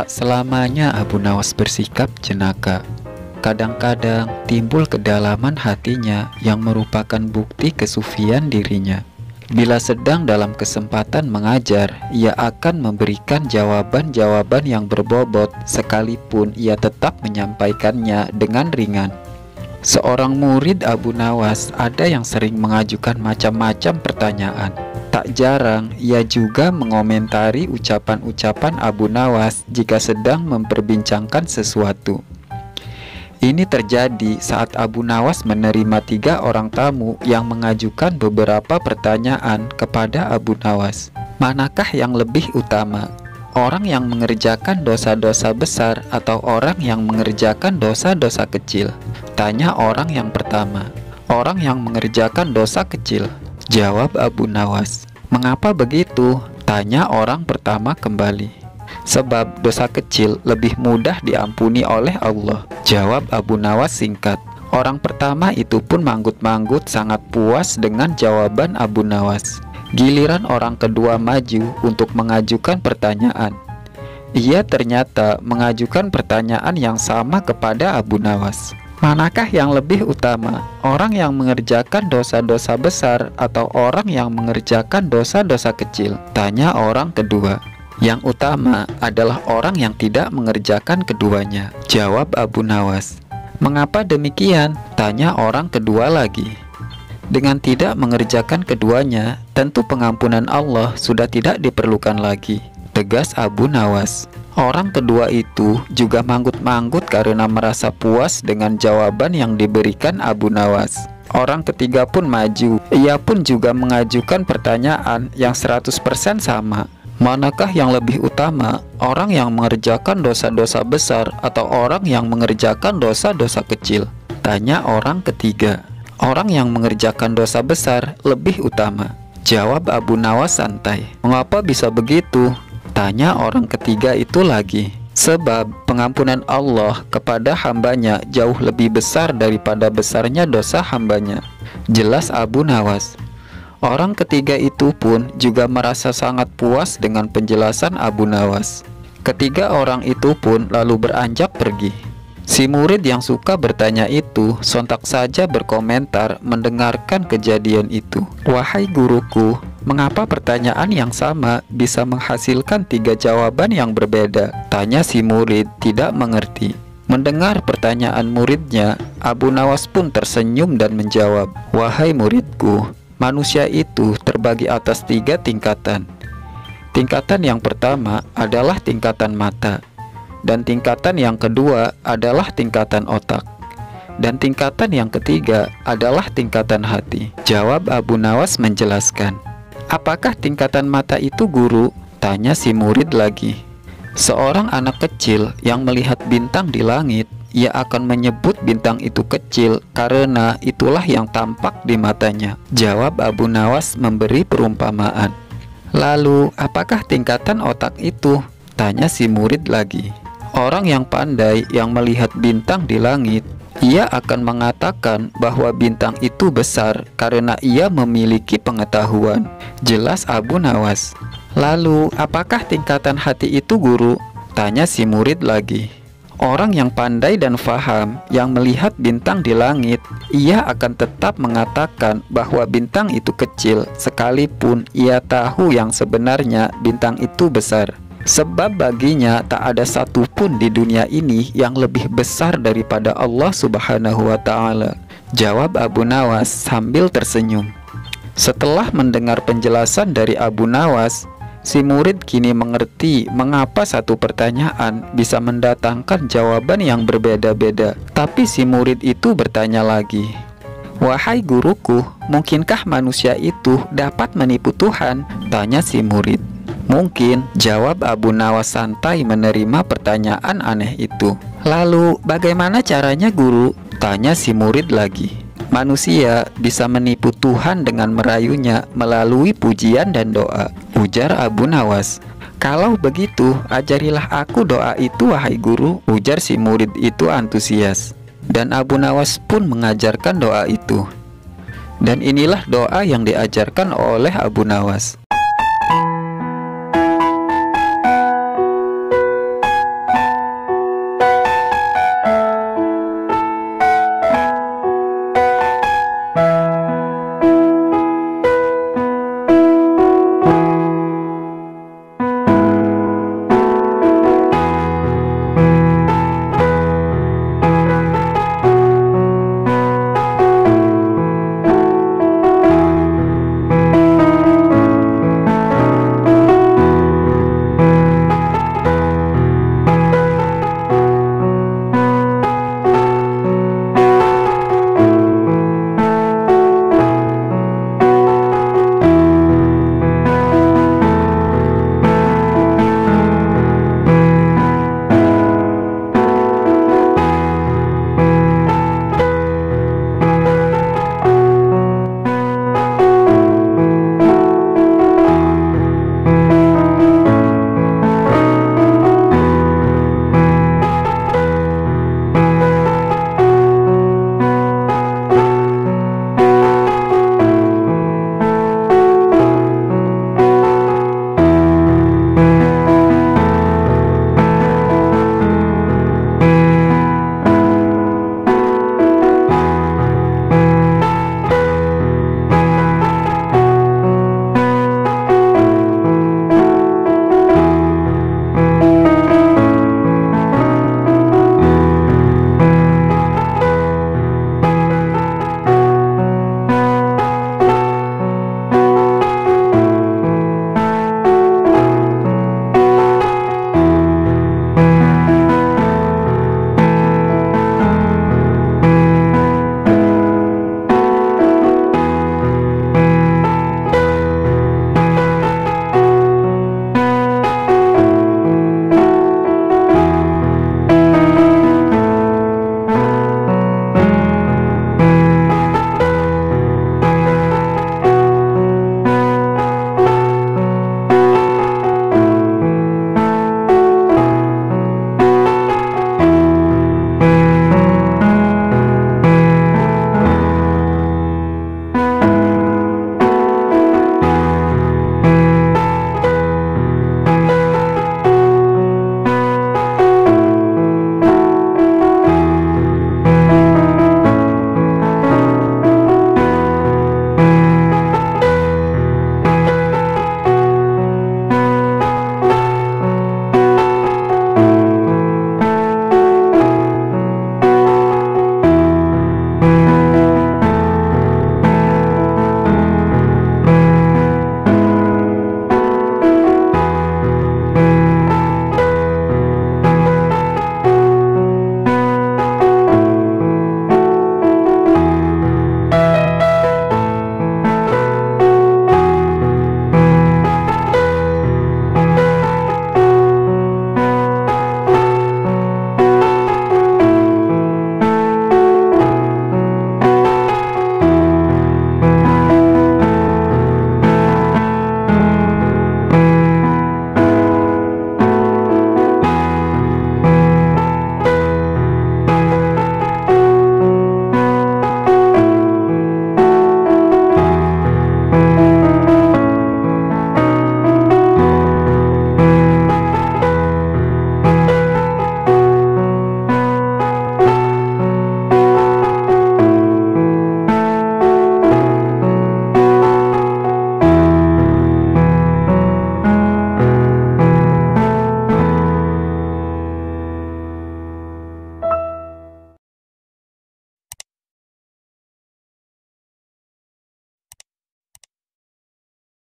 Tak selamanya Abu Nawas bersikap jenaka. Kadang-kadang timbul kedalaman hatinya yang merupakan bukti kesufian dirinya. Bila sedang dalam kesempatan mengajar, ia akan memberikan jawaban-jawaban yang berbobot, sekalipun ia tetap menyampaikannya dengan ringan. Seorang murid Abu Nawas ada yang sering mengajukan macam-macam pertanyaan. Tak jarang ia juga mengomentari ucapan-ucapan Abu Nawas jika sedang memperbincangkan sesuatu. Ini terjadi saat Abu Nawas menerima 3 orang tamu yang mengajukan beberapa pertanyaan kepada Abu Nawas. Manakah yang lebih utama? Orang yang mengerjakan dosa-dosa besar atau orang yang mengerjakan dosa-dosa kecil? Tanya orang yang pertama. Orang yang mengerjakan dosa kecil. Jawab Abu Nawas. Mengapa begitu? Tanya orang pertama kembali. Sebab dosa kecil lebih mudah diampuni oleh Allah. Jawab Abu Nawas singkat. Orang pertama itu pun manggut-manggut sangat puas dengan jawaban Abu Nawas. Giliran orang kedua maju untuk mengajukan pertanyaan. Ia ternyata mengajukan pertanyaan yang sama kepada Abu Nawas. Manakah yang lebih utama? Orang yang mengerjakan dosa-dosa besar atau orang yang mengerjakan dosa-dosa kecil? Tanya orang kedua. Yang utama adalah orang yang tidak mengerjakan keduanya. Jawab Abu Nawas. Mengapa demikian? Tanya orang kedua lagi. Dengan tidak mengerjakan keduanya, tentu pengampunan Allah sudah tidak diperlukan lagi. Tegas Abu Nawas. Orang kedua itu juga manggut-manggut karena merasa puas dengan jawaban yang diberikan Abu Nawas. Orang ketiga pun maju. Ia pun juga mengajukan pertanyaan yang 100% sama. Manakah yang lebih utama? Orang yang mengerjakan dosa-dosa besar atau orang yang mengerjakan dosa-dosa kecil? Tanya orang ketiga. Orang yang mengerjakan dosa besar lebih utama. Jawab Abu Nawas santai. Mengapa bisa begitu? Tanya orang ketiga itu lagi. Sebab pengampunan Allah kepada hambanya jauh lebih besar daripada besarnya dosa hambanya. Jelas Abu Nawas. Orang ketiga itu pun juga merasa sangat puas dengan penjelasan Abu Nawas. Ketiga orang itu pun lalu beranjak pergi. Si murid yang suka bertanya itu sontak saja berkomentar mendengarkan kejadian itu. Wahai guruku, mengapa pertanyaan yang sama bisa menghasilkan 3 jawaban yang berbeda? Tanya si murid tidak mengerti. Mendengar pertanyaan muridnya, Abu Nawas pun tersenyum dan menjawab, wahai muridku, manusia itu terbagi atas 3 tingkatan. Tingkatan yang pertama adalah tingkatan mata, dan tingkatan yang kedua adalah tingkatan otak, dan tingkatan yang ketiga adalah tingkatan hati. Jawab Abu Nawas menjelaskan. Apakah tingkatan mata itu, guru? Tanya si murid lagi. Seorang anak kecil yang melihat bintang di langit, ia akan menyebut bintang itu kecil karena itulah yang tampak di matanya. Jawab Abu Nawas memberi perumpamaan. Lalu, apakah tingkatan otak itu? Tanya si murid lagi. Orang yang pandai yang melihat bintang di langit, ia akan mengatakan bahwa bintang itu besar karena ia memiliki pengetahuan. Jelas Abu Nawas. Lalu, apakah tingkatan hati itu, guru? Tanya si murid lagi. Orang yang pandai dan faham yang melihat bintang di langit, ia akan tetap mengatakan bahwa bintang itu kecil sekalipun ia tahu yang sebenarnya bintang itu besar. Sebab baginya tak ada satupun di dunia ini yang lebih besar daripada Allah Subhanahu wa Ta'ala. Jawab Abu Nawas sambil tersenyum. Setelah mendengar penjelasan dari Abu Nawas, si murid kini mengerti mengapa satu pertanyaan bisa mendatangkan jawaban yang berbeda-beda. Tapi si murid itu bertanya lagi, wahai guruku, mungkinkah manusia itu dapat menipu Tuhan? Tanya si murid. Mungkin, jawab Abu Nawas santai menerima pertanyaan aneh itu. Lalu, bagaimana caranya, guru? Tanya si murid lagi. Manusia bisa menipu Tuhan dengan merayunya melalui pujian dan doa. Ujar Abu Nawas. Kalau begitu, ajarilah aku doa itu, wahai guru. Ujar si murid itu antusias. Dan Abu Nawas pun mengajarkan doa itu. Dan inilah doa yang diajarkan oleh Abu Nawas.